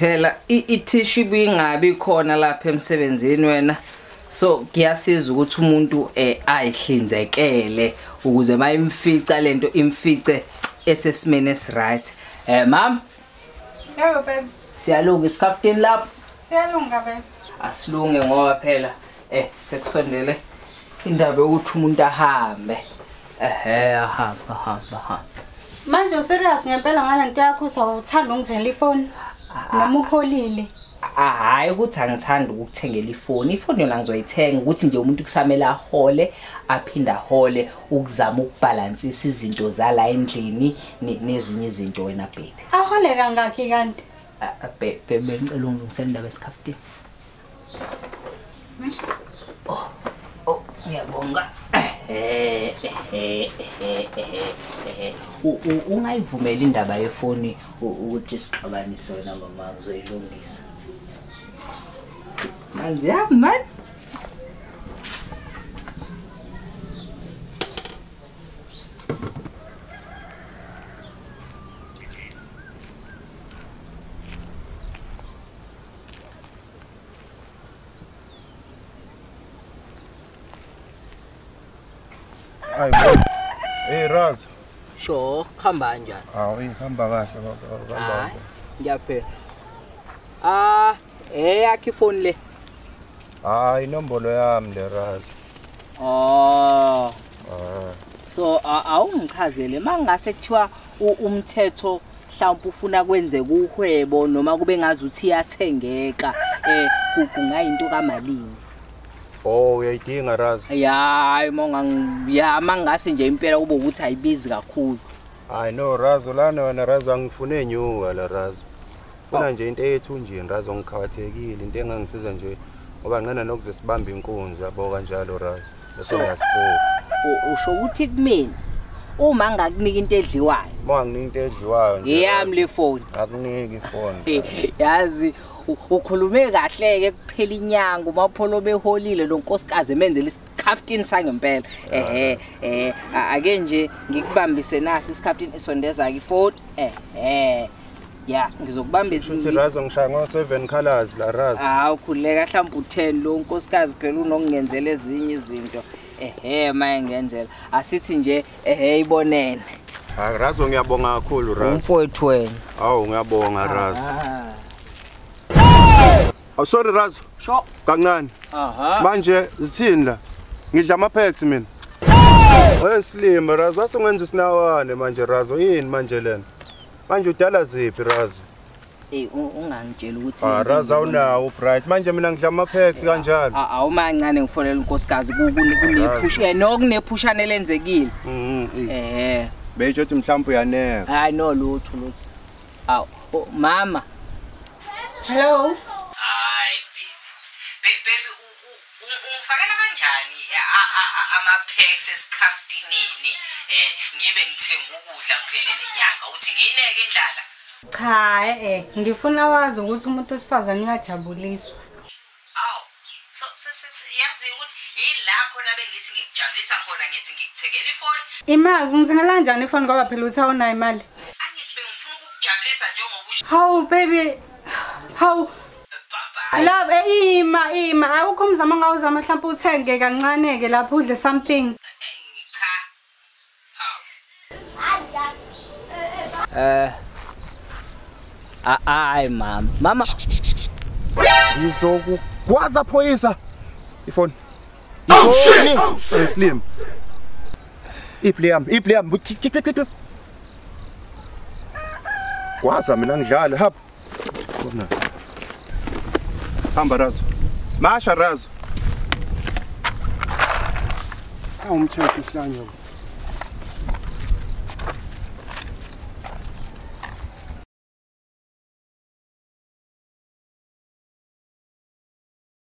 phela ithishi bingabi khona lapha emsebenzini wena. So kuyasiza ukuthi umuntu ayihlinzekele ukuze mayimfica lento imfice esesimene esright. Mama. Yebo babe. Siyalunga isikhaftini lapho. Siyalunga babe. Asilunge ngoba phela sekusondele indaba yokuthi umuntu ahambe. Ahamba. Manje userious ngempela ngalento yakho uzawuthanda ungithengela ifoni noma uholile. Hayi ukuthi angithandi ukukuthengela ifoni. Ifoni yona ngizoyithenga ukuthi nje umuntu kusamela ahole aphinda ahole ukuzama ukubalansisa izinto zala endlini nezinye izinto wena baby. Ahole kangakhi kanti? Baby ngicela ungilungisele indaba esikhaftini. Ngiyabonga. Ungayivumela indaba yefoni ukuthi sixabanise wena mama ngizoyilungisa. Manzi yami man. Hey Raz. Sure, khamba kanjani? Ihamba kahle baba. Ngiyaphela. Yakhe ifoni le. Inombolo yami le Raz. So awungichazele mangase kuthiwa umthetho mhlawumbe ufuna kwenzeka uhwebo noma kube ngazi uthi iyathengeka kungayinto kamalini. Uyayidinga Raz. Hayi mangase nje impela kube ukuthi ayibizi kakhulu. No Raz lana wena Raz angifune enyuka la Raz. Funa nje into ethunjini Raz ongikhawathekile into engangisiza nje ngoba ngena nokuze sibambe inkunzi yabo kanjalo Raz. Bese uyasiphula. Usho ukuthi kumina uma ngakunika into edliwayo. Manginika into edliwayo nje. Yami le phone. Akuniki ifoni. Yazi ukhulume kahle ke kuphela inyanga umapholo beholile lonkosikazi emenzela isikhaftini sangempela. Ake nje ngikubambise nasi isikhaftini isondeza ke ifoni. Ya ngizokubambisa uthi Raz ngishaya ngo7 colors la Raz. Ukhuleka mhlawumbe u10 lo nkosikazi phela unokungenzela ezinye izinto. Maye ngenzela asithi nje ibonene. Raz ngiyabonga kakhulu Raz. Umfowethu wena. Ngiyabonga Raz. Sorry Raz. Sho. Kancane. Manje zithini la? Ngidla amapacks mina. Slim Raz wasengenza isinawane manje Raz yini manje lena? Manje udala ziphi Raz? Ungangitshela ukuthi Raz awunawo bright manje mina ngidla amapacks kanjalo. Awuma ngane ngifonela unkosikazi kunepush nokunephushana elenzekile. Beyithi uthi mhlawumbe uyaneka. Hayi no lutho. Mama. Hello. Hayi baby ungifakela kanjani ama-packs esikhaftini ngibe ngithenga ukudla kuphela nenyanga uthi ngiyineke indlala. Cha ngifuna wazi ukuthi umuntu osifazane uyajabuliswa. So yazi ukuthi yila khona bengithi ngikujabulisa khona ngithi ngikuthengela ifoni. Imali ngithengela kanjani ifoni ngoba phela uthi awunayo imali? Angithi bengifuna ukukujabulisa njengoba How baby? How? Love ima awukho umzamo ngawuzama mhlawumbe uthenge kancane ke lapho udle something. Hayi mama Ngizokukwaza phoyisa ifoni. Slim. Iplay yami. Kwaza mina ngidlala hap. Khona. Hamba Raz. Masha Raz. Umthetho uhlanya.